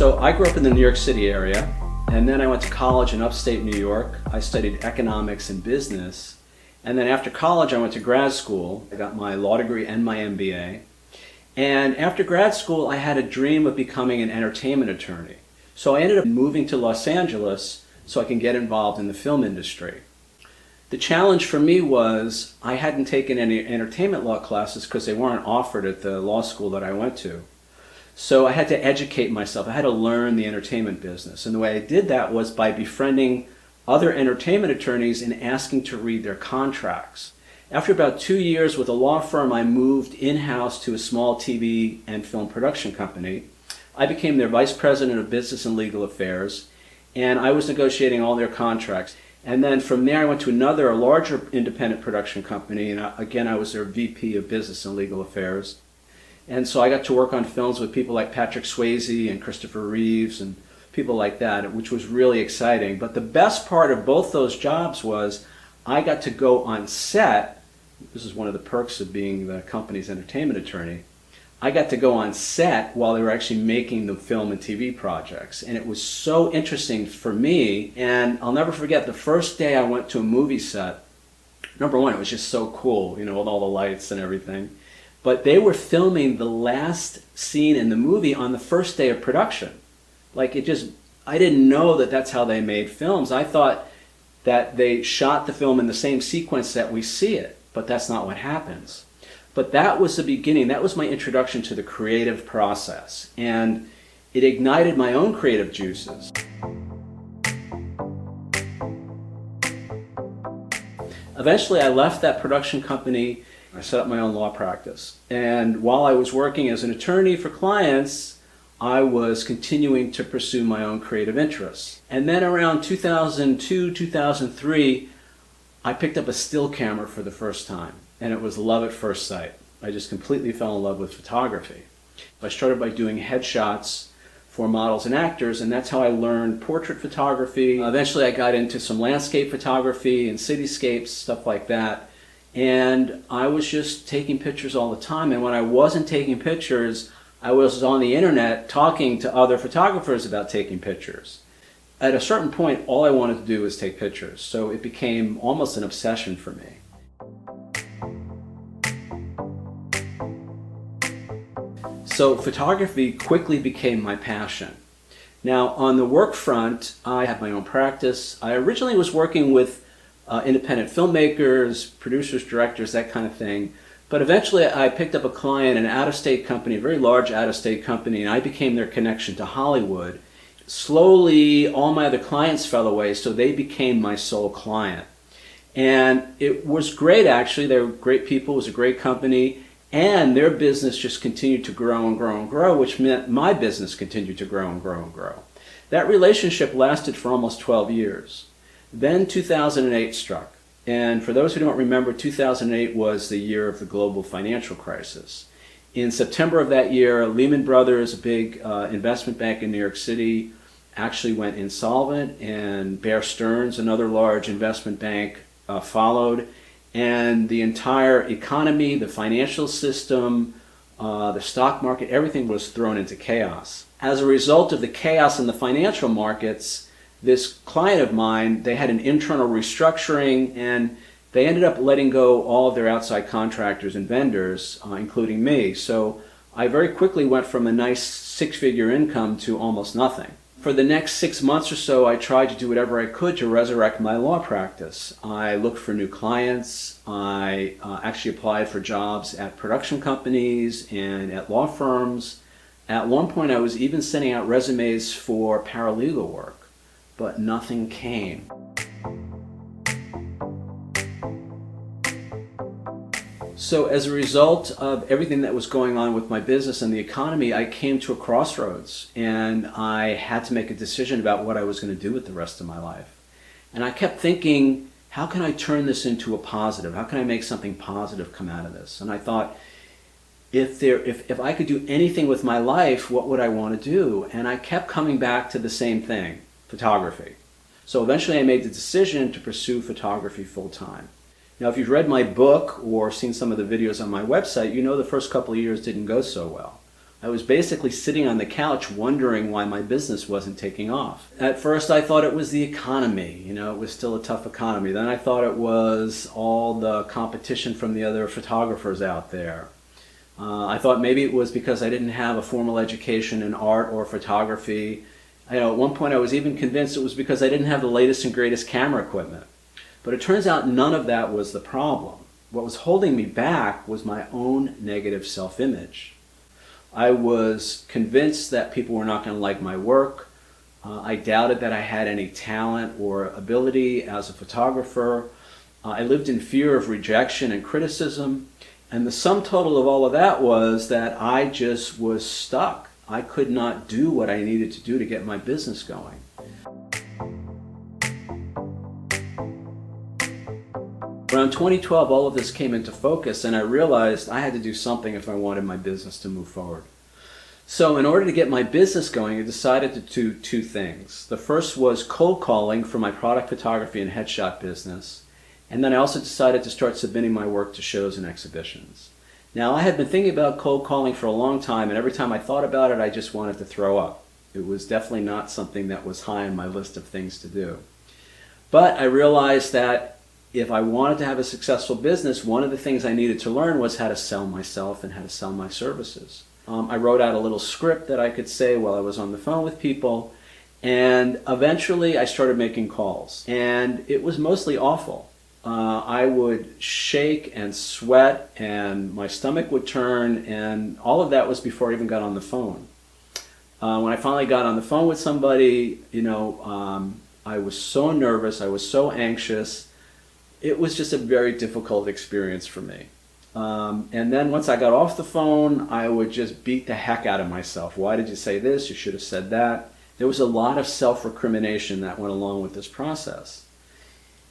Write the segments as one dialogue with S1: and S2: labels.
S1: So I grew up in the New York City area, and then I went to college in upstate New York. I studied economics and business. And then after college, I went to grad school. I got my law degree and my MBA. And after grad school, I had a dream of becoming an entertainment attorney. So I ended up moving to Los Angeles so I can get involved in the film industry. The challenge for me was I hadn't taken any entertainment law classes because they weren't offered at the law school that I went to. So I had to educate myself. I had to learn the entertainment business. And the way I did that was by befriending other entertainment attorneys and asking to read their contracts. After about 2 years with a law firm, I moved in-house to a small TV and film production company. I became their vice president of business and legal affairs, and I was negotiating all their contracts. And then from there, I went to a larger independent production company, and again, I was their VP of business and legal affairs. And so I got to work on films with people like Patrick Swayze and Christopher Reeves and people like that, which was really exciting. But the best part of both those jobs was I got to go on set. This is one of the perks of being the company's entertainment attorney. I got to go on set while they were actually making the film and TV projects. And it was so interesting for me. And I'll never forget the first day I went to a movie set. Number one, it was just so cool, with all the lights and everything. But they were filming the last scene in the movie on the first day of production. I didn't know that that's how they made films. I thought that they shot the film in the same sequence that we see it, but that's not what happens. But that was the beginning. That was my introduction to the creative process, and it ignited my own creative juices. Eventually, I left that production company. I set up my own law practice. And while I was working as an attorney for clients, I was continuing to pursue my own creative interests. And then around 2002, 2003, I picked up a still camera for the first time. And it was love at first sight. I just completely fell in love with photography. I started by doing headshots for models and actors, and that's how I learned portrait photography. Eventually I got into some landscape photography and cityscapes, stuff like that. And I was just taking pictures all the time. And when I wasn't taking pictures, I was on the internet talking to other photographers about taking pictures. At a certain point, all I wanted to do was take pictures. So it became almost an obsession for me. So photography quickly became my passion. Now, on the work front, I have my own practice. I originally was working with independent filmmakers, producers, directors, that kind of thing. But eventually I picked up a client, an out-of-state company, a very large out-of-state company, and I became their connection to Hollywood. Slowly, all my other clients fell away, so they became my sole client. And it was great, actually. They were great people. It was a great company. And their business just continued to grow and grow and grow, which meant my business continued to grow and grow and grow. That relationship lasted for almost 12 years. Then 2008 struck. And for those who don't remember, 2008 was the year of the global financial crisis. In September of that year, Lehman Brothers, a big investment bank in New York City, actually went insolvent, and Bear Stearns, another large investment bank, followed. And the entire economy, the financial system, the stock market, everything was thrown into chaos. As a result of the chaos in the financial markets, this client of mine, they had an internal restructuring, and they ended up letting go all of their outside contractors and vendors, including me. So I very quickly went from a nice six-figure income to almost nothing. For the next 6 months or so, I tried to do whatever I could to resurrect my law practice. I looked for new clients. I actually applied for jobs at production companies and at law firms. At one point, I was even sending out resumes for paralegal work, but nothing came. So as a result of everything that was going on with my business and the economy, I came to a crossroads, and I had to make a decision about what I was going to do with the rest of my life. And I kept thinking, how can I turn this into a positive? How can I make something positive come out of this? And I thought, if I could do anything with my life, what would I want to do? And I kept coming back to the same thing, photography. So eventually I made the decision to pursue photography full-time. Now, if you've read my book or seen some of the videos on my website, you know the first couple of years didn't go so well. I was basically sitting on the couch wondering why my business wasn't taking off. At first I thought it was the economy, it was still a tough economy. Then I thought it was all the competition from the other photographers out there. I thought maybe it was because I didn't have a formal education in art or photography. At one point I was even convinced it was because I didn't have the latest and greatest camera equipment. But it turns out none of that was the problem. What was holding me back was my own negative self-image. I was convinced that people were not going to like my work. I doubted that I had any talent or ability as a photographer. I lived in fear of rejection and criticism. And the sum total of all of that was that I just was stuck. I could not do what I needed to do to get my business going. Around 2012, all of this came into focus, and I realized I had to do something if I wanted my business to move forward. So in order to get my business going, I decided to do two things. The first was cold calling for my product photography and headshot business. And then I also decided to start submitting my work to shows and exhibitions. Now, I had been thinking about cold calling for a long time, and every time I thought about it, I just wanted to throw up. It was definitely not something that was high on my list of things to do. But I realized that if I wanted to have a successful business, one of the things I needed to learn was how to sell myself and how to sell my services. I wrote out a little script that I could say while I was on the phone with people, and eventually I started making calls. And it was mostly awful. I would shake and sweat, and my stomach would turn, and all of that was before I even got on the phone. When I finally got on the phone with somebody, I was so nervous, I was so anxious. It was just a very difficult experience for me. And then once I got off the phone, I would just beat the heck out of myself. Why did you say this? You should have said that. There was a lot of self-recrimination that went along with this process.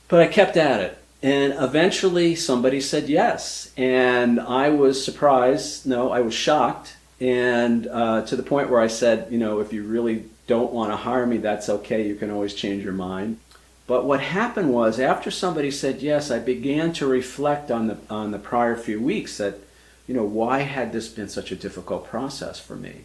S1: But I kept at it. And eventually somebody said yes. And I was surprised. No, I was shocked. And to the point where I said, if you really don't want to hire me, that's okay. You can always change your mind. But what happened was, after somebody said yes, I began to reflect on the prior few weeks that, why had this been such a difficult process for me?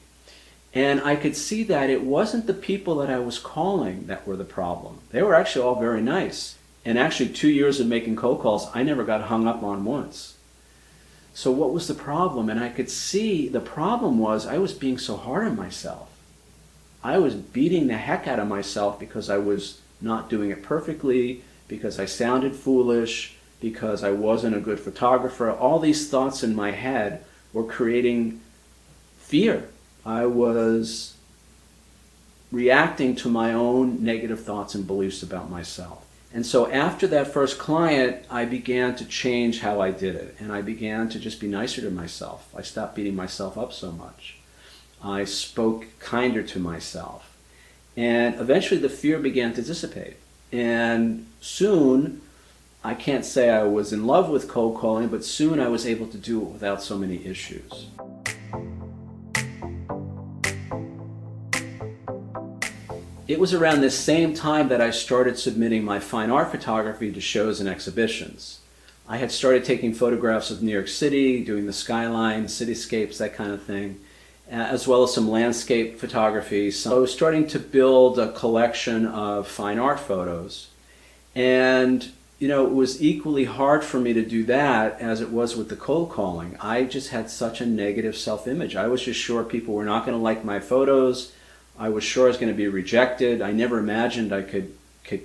S1: And I could see that it wasn't the people that I was calling that were the problem. They were actually all very nice. And actually 2 years of making cold calls, I never got hung up on once. So what was the problem? And I could see the problem was I was being so hard on myself. I was beating the heck out of myself because I was not doing it perfectly, because I sounded foolish, because I wasn't a good photographer. All these thoughts in my head were creating fear. I was reacting to my own negative thoughts and beliefs about myself. And so after that first client, I began to change how I did it, and I began to just be nicer to myself. I stopped beating myself up so much. I spoke kinder to myself. And eventually the fear began to dissipate. And soon, I can't say I was in love with cold calling, but soon I was able to do it without so many issues. It was around this same time that I started submitting my fine art photography to shows and exhibitions. I had started taking photographs of New York City, doing the skyline, cityscapes, that kind of thing, as well as some landscape photography. So I was starting to build a collection of fine art photos. And, it was equally hard for me to do that as it was with the cold calling. I just had such a negative self-image. I was just sure people were not going to like my photos. I was sure I was going to be rejected. I never imagined I could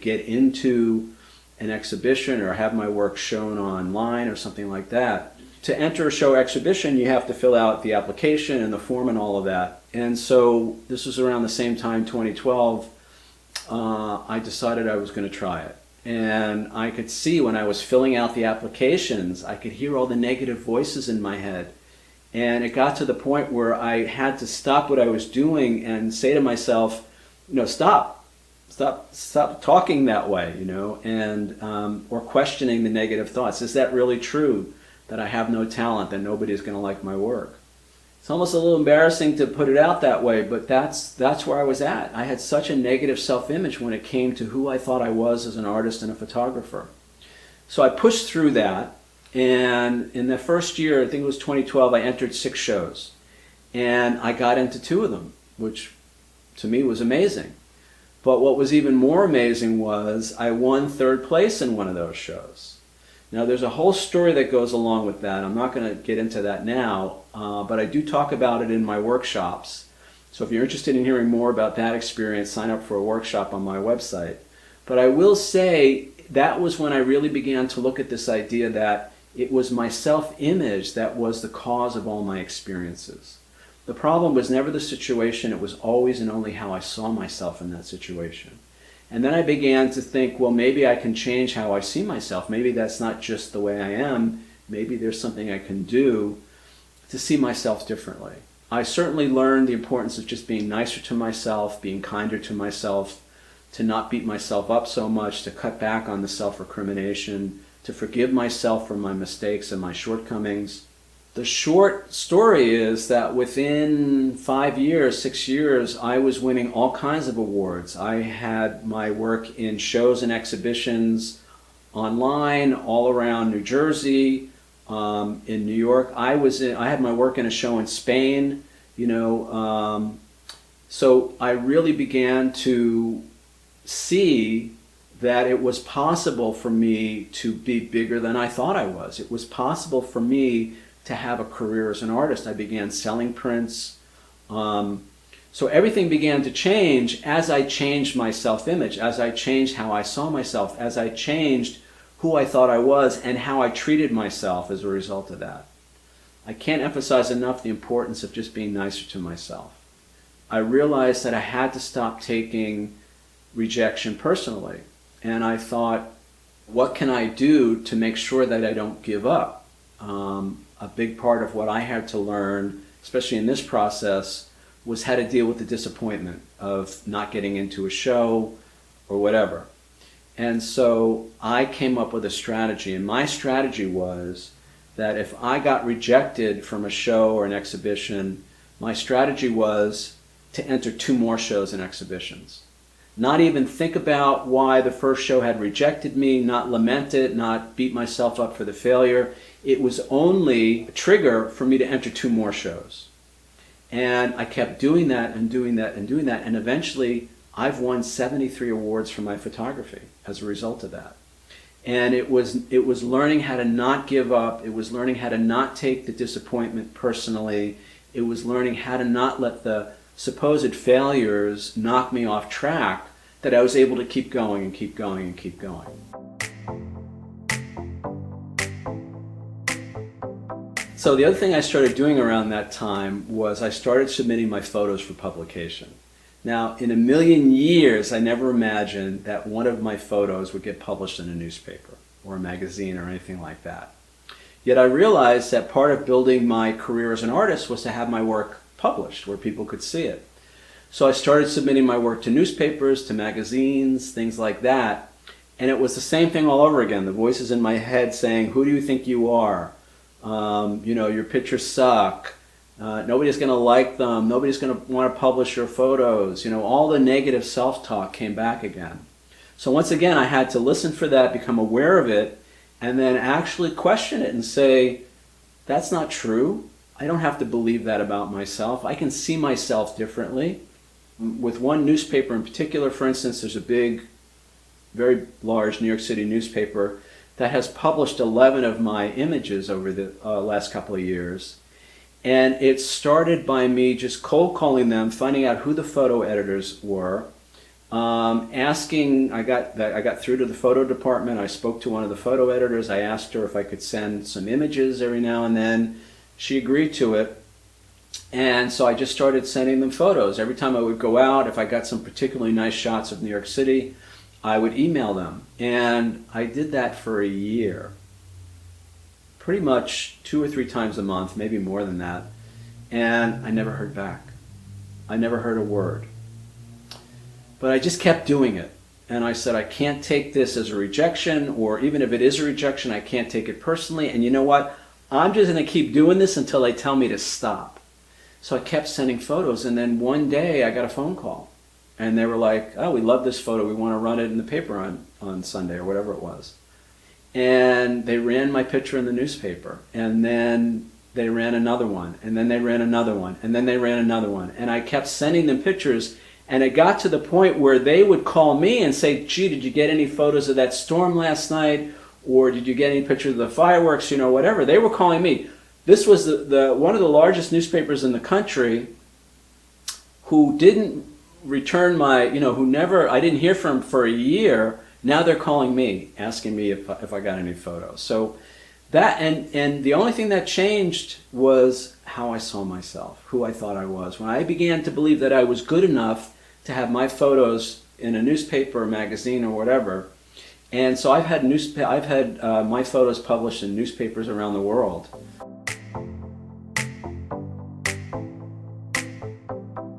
S1: get into an exhibition or have my work shown online or something like that. To enter a show exhibition, you have to fill out the application and the form and all of that. And so this was around the same time, 2012, I decided I was going to try it. And I could see when I was filling out the applications, I could hear all the negative voices in my head. And it got to the point where I had to stop what I was doing and say to myself, stop talking that way, and or questioning the negative thoughts. Is that really true? That I have no talent, that nobody's going to like my work. It's almost a little embarrassing to put it out that way, but that's where I was at. I had such a negative self-image when it came to who I thought I was as an artist and a photographer. So I pushed through that, and in the first year, I think it was 2012, I entered 6 shows. And I got into 2 of them, which to me was amazing. But what was even more amazing was I won 3rd place in one of those shows. Now there's a whole story that goes along with that. I'm not going to get into that now, but I do talk about it in my workshops. So if you're interested in hearing more about that experience, sign up for a workshop on my website. But I will say that was when I really began to look at this idea that it was my self-image that was the cause of all my experiences. The problem was never the situation, it was always and only how I saw myself in that situation. And then I began to think, well, maybe I can change how I see myself. Maybe that's not just the way I am. Maybe there's something I can do to see myself differently. I certainly learned the importance of just being nicer to myself, being kinder to myself, to not beat myself up so much, to cut back on the self-recrimination, to forgive myself for my mistakes and my shortcomings. The short story is that within 5 years, 6 years, I was winning all kinds of awards. I had my work in shows and exhibitions online all around New Jersey, in New York. I had my work in a show in Spain, so I really began to see that it was possible for me to be bigger than I thought I was. It was possible for me to have a career as an artist. I began selling prints. So everything began to change as I changed my self-image, as I changed how I saw myself, as I changed who I thought I was and how I treated myself as a result of that. I can't emphasize enough the importance of just being nicer to myself. I realized that I had to stop taking rejection personally. And I thought, what can I do to make sure that I don't give up? A big part of what I had to learn, especially in this process, was how to deal with the disappointment of not getting into a show or whatever. And so I came up with a strategy, and my strategy was that if I got rejected from a show or an exhibition, my strategy was to enter 2 more shows and exhibitions. Not even think about why the first show had rejected me, not lament it, not beat myself up for the failure. It was only a trigger for me to enter 2 more shows. And I kept doing that and doing that and doing that, and eventually I've won 73 awards for my photography as a result of that. And it was learning how to not give up. It was learning how to not take the disappointment personally. It was learning how to not let the supposed failures knock me off track, that I was able to keep going and keep going and keep going. So the other thing I started doing around that time was I started submitting my photos for publication. Now, in a million years, I never imagined that one of my photos would get published in a newspaper or a magazine or anything like that. Yet I realized that part of building my career as an artist was to have my work published where people could see it. So I started submitting my work to newspapers, to magazines, things like that. And it was the same thing all over again. The voices in my head saying, who do you think you are? Your pictures suck. Nobody's going to like them. Nobody's going to want to publish your photos. All the negative self-talk came back again. So once again, I had to listen for that, become aware of it, and then actually question it and say, that's not true. I don't have to believe that about myself. I can see myself differently. With one newspaper in particular, for instance, there's a big, very large New York City newspaper that has published 11 of my images over the last couple of years. And it started by me just cold calling them, finding out who the photo editors were, asking. I got through to the photo department. I spoke to one of the photo editors. I asked her if I could send some images every now and then. She agreed to it. And so I just started sending them photos. Every time I would go out, if I got some particularly nice shots of New York City, I would email them. And I did that for a year. Pretty much 2 or 3 times a month, maybe more than that. And I never heard back. I never heard a word. But I just kept doing it. And I said, I can't take this as a rejection, or even if it is a rejection, I can't take it personally. And you know what? I'm just going to keep doing this until they tell me to stop. So I kept sending photos, and then one day I got a phone call. And they were like, oh, we love this photo. We want to run it in the paper on Sunday, or whatever it was. And they ran my picture in the newspaper. And then they ran another one, and then they ran another one, and then they ran another one. And I kept sending them pictures, and it got to the point where they would call me and say, gee, did you get any photos of that storm last night? Or did you get any pictures of the fireworks, whatever. They were calling me. This was the one of the largest newspapers in the country who didn't return who never, I didn't hear from for a year. Now they're calling me, asking me if I got any photos. So that, and the only thing that changed was how I saw myself, who I thought I was. When I began to believe that I was good enough to have my photos in a newspaper or magazine or whatever. And so I've had my photos published in newspapers around the world.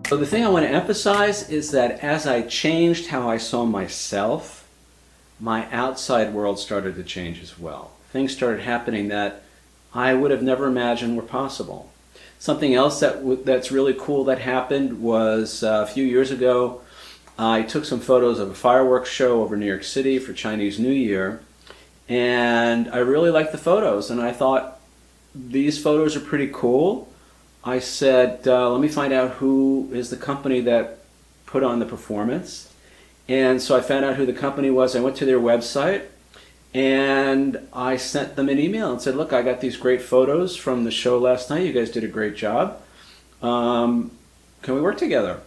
S1: So the thing I want to emphasize is that as I changed how I saw myself, my outside world started to change as well. Things started happening that I would have never imagined were possible. Something else that's really cool that happened was a few years ago, I took some photos of a fireworks show over New York City for Chinese New Year, and I really liked the photos, and I thought, these photos are pretty cool. I said, let me find out who is the company that put on the performance. And so I found out who the company was. I went to their website and I sent them an email and said, look, I got these great photos from the show last night. You guys did a great job. Can we work together?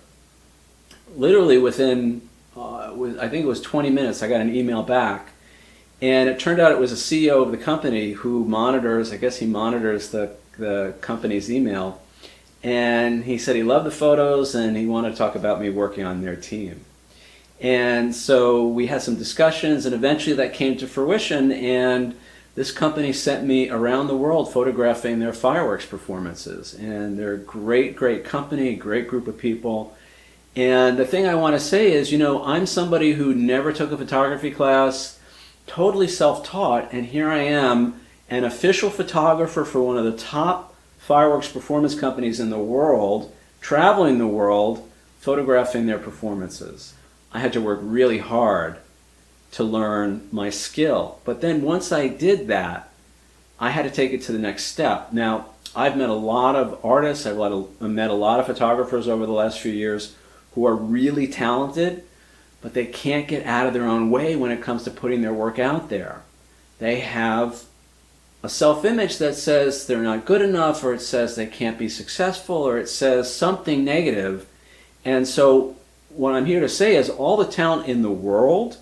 S1: Literally within, I think it was 20 minutes, I got an email back. And it turned out it was a CEO of the company who monitors, I guess he monitors the company's email. And he said he loved the photos and he wanted to talk about me working on their team. And so we had some discussions, and eventually that came to fruition, and this company sent me around the world photographing their fireworks performances. And they're a great, great company, great group of people. And the thing I want to say is, I'm somebody who never took a photography class, totally self-taught, and here I am, an official photographer for one of the top fireworks performance companies in the world, traveling the world, photographing their performances. I had to work really hard to learn my skill. But then once I did that, I had to take it to the next step. Now, I've met a lot of artists, I've met a lot of photographers over the last few years who are really talented, but they can't get out of their own way when it comes to putting their work out there. They have a self-image that says they're not good enough, or it says they can't be successful, or it says something negative. And so what I'm here to say is all the talent in the world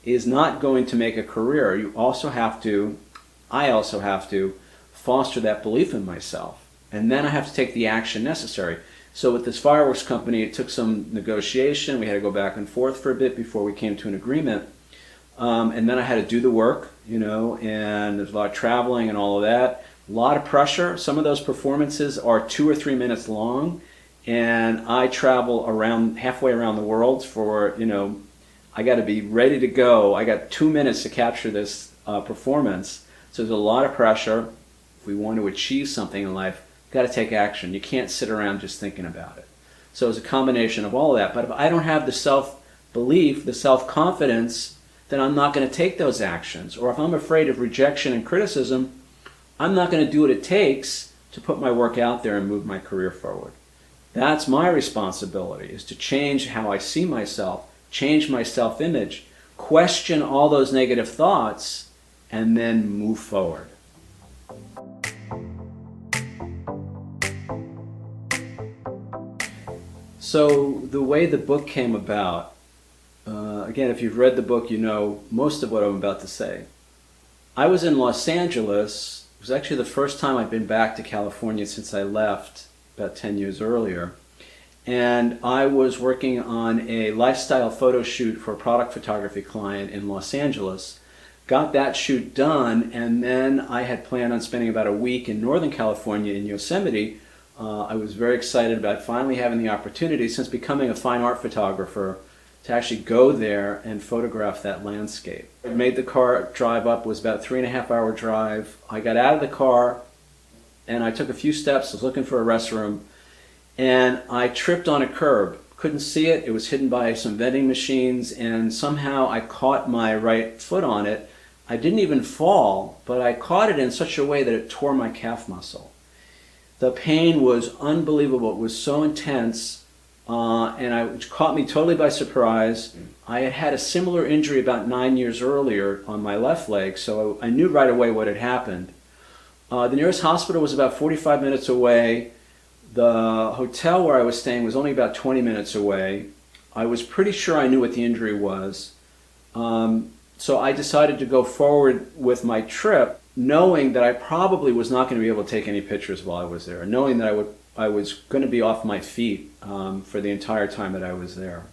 S1: is not going to make a career. I also have to foster that belief in myself. And then I have to take the action necessary. So with this fireworks company, it took some negotiation. We had to go back and forth for a bit before we came to an agreement. And then I had to do the work, and there's a lot of traveling and all of that. A lot of pressure. Some of those performances are 2 or 3 minutes long, and I travel halfway around the world for, I got to be ready to go. I got 2 minutes to capture this performance. So there's a lot of pressure. If we want to achieve something in life, you've got to take action. You can't sit around just thinking about it. So it's a combination of all of that. But if I don't have the self-belief, the self-confidence, then I'm not going to take those actions. Or if I'm afraid of rejection and criticism, I'm not going to do what it takes to put my work out there and move my career forward. That's my responsibility, is to change how I see myself, change my self-image, question all those negative thoughts, and then move forward. So the way the book came about, again, if you've read the book, you know most of what I'm about to say. I was in Los Angeles. It was actually the first time I'd been back to California since I left about 10 years earlier. And I was working on a lifestyle photo shoot for a product photography client in Los Angeles. Got that shoot done, and then I had planned on spending about a week in Northern California in Yosemite. I was very excited about finally having the opportunity, since becoming a fine art photographer, to actually go there and photograph that landscape. I made the car drive up. It was about a 3.5-hour drive. I got out of the car and I took a few steps. I was looking for a restroom, and I tripped on a curb. Couldn't see it. It was hidden by some vending machines, and somehow I caught my right foot on it. I didn't even fall, but I caught it in such a way that it tore my calf muscle. The pain was unbelievable. It was so intense, it caught me totally by surprise. I had had a similar injury about 9 years earlier on my left leg, so I knew right away what had happened. The nearest hospital was about 45 minutes away. The hotel where I was staying was only about 20 minutes away. I was pretty sure I knew what the injury was. So I decided to go forward with my trip, knowing that I probably was not going to be able to take any pictures while I was there, knowing that I was going to be off my feet for the entire time that I was there.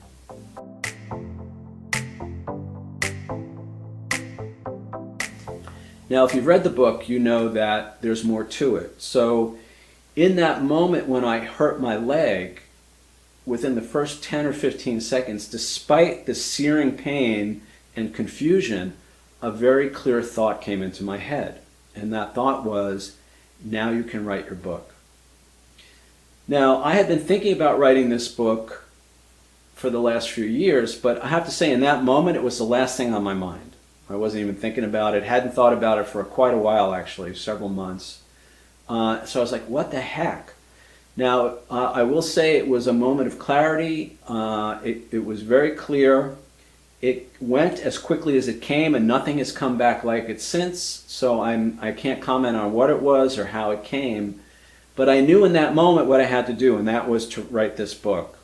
S1: Now, if you've read the book, you know that there's more to it. So in that moment when I hurt my leg, within the first 10 or 15 seconds, despite the searing pain and confusion, a very clear thought came into my head. And that thought was, now you can write your book. Now, I had been thinking about writing this book for the last few years, but I have to say in that moment, it was the last thing on my mind. I wasn't even thinking about it, hadn't thought about it for quite a while actually, several months. So I was like, what the heck? Now, I will say it was a moment of clarity. It was very clear. It went as quickly as it came, and nothing has come back like it since, so I can't comment on what it was or how it came. But I knew in that moment what I had to do, and that was to write this book.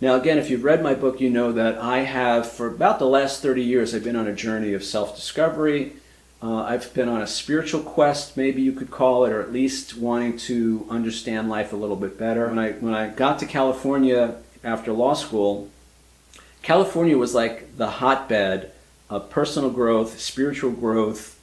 S1: Now again, if you've read my book, you know that I have, for about the last 30 years, I've been on a journey of self-discovery. I've been on a spiritual quest, maybe you could call it, or at least wanting to understand life a little bit better. When I got to California after law school, California was like the hotbed of personal growth, spiritual growth,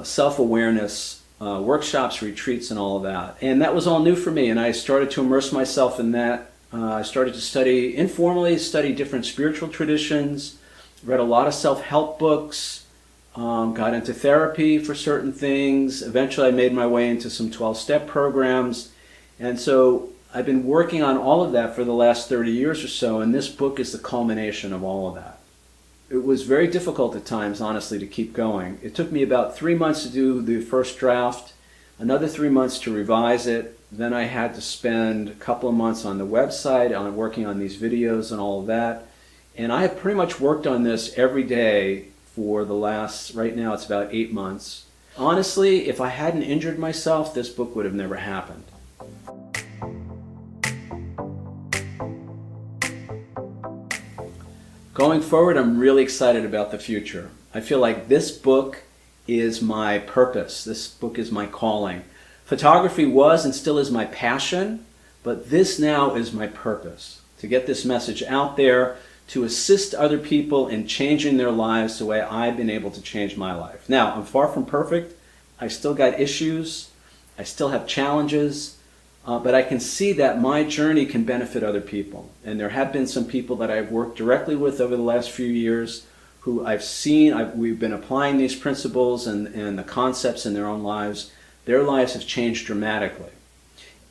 S1: self-awareness, workshops, retreats, and all of that. And that was all new for me, and I started to immerse myself in that. I started to informally study different spiritual traditions, read a lot of self-help books, got into therapy for certain things. Eventually I made my way into some 12-step programs. And so I've been working on all of that for the last 30 years or so, and this book is the culmination of all of that. It was very difficult at times, honestly, to keep going. It took me about 3 months to do the first draft, another 3 months to revise it. Then I had to spend a couple of months on the website, on working on these videos and all of that. And I have pretty much worked on this every day for the last, right now it's about 8 months. Honestly, if I hadn't injured myself, this book would have never happened. Going forward, I'm really excited about the future. I feel like this book is my purpose. This book is my calling. Photography was and still is my passion, but this now is my purpose. To get this message out there, to assist other people in changing their lives the way I've been able to change my life. Now, I'm far from perfect. I still got issues. I still have challenges. But I can see that my journey can benefit other people. And there have been some people that I've worked directly with over the last few years who I've seen, we've been applying these principles and the concepts in their own lives. Their lives have changed dramatically.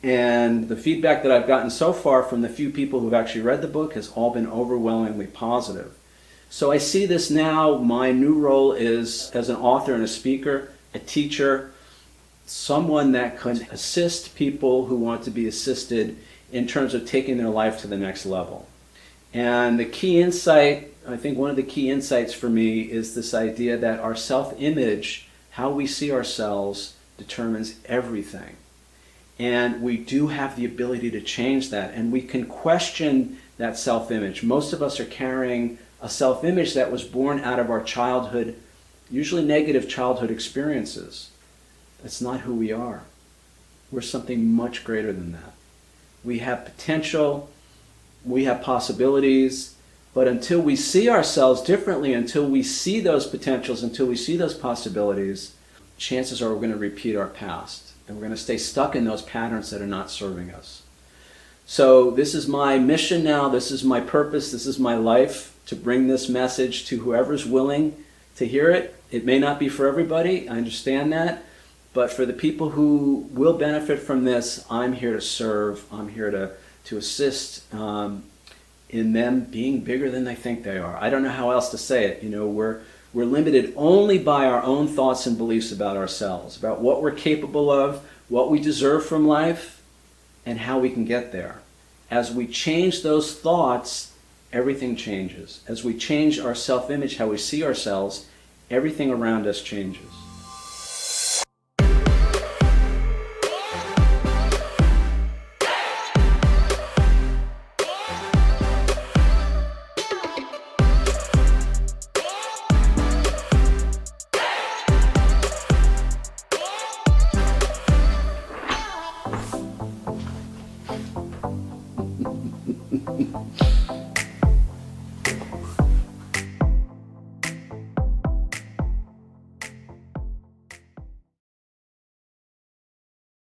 S1: And the feedback that I've gotten so far from the few people who've actually read the book has all been overwhelmingly positive. So I see this now, my new role is as an author and a speaker, a teacher, someone that can assist people who want to be assisted in terms of taking their life to the next level. And the key insight, I think one of the key insights for me is this idea that our self-image, how we see ourselves, determines everything. And we do have the ability to change that, and we can question that self-image. Most of us are carrying a self-image that was born out of our childhood, usually negative childhood experiences. That's not who we are. We're something much greater than that. We have potential, we have possibilities, but until we see ourselves differently, until we see those potentials, until we see those possibilities, chances are we're going to repeat our past, and we're going to stay stuck in those patterns that are not serving us. So this is my mission now, this is my purpose, this is my life, to bring this message to whoever's willing to hear it. It may not be for everybody, I understand that, but for the people who will benefit from this, I'm here to serve, I'm here to assist in them being bigger than they think they are. I don't know how else to say it. You know, we're limited only by our own thoughts and beliefs about ourselves, about what we're capable of, what we deserve from life, and how we can get there. As we change those thoughts, everything changes. As we change our self-image, how we see ourselves, everything around us changes.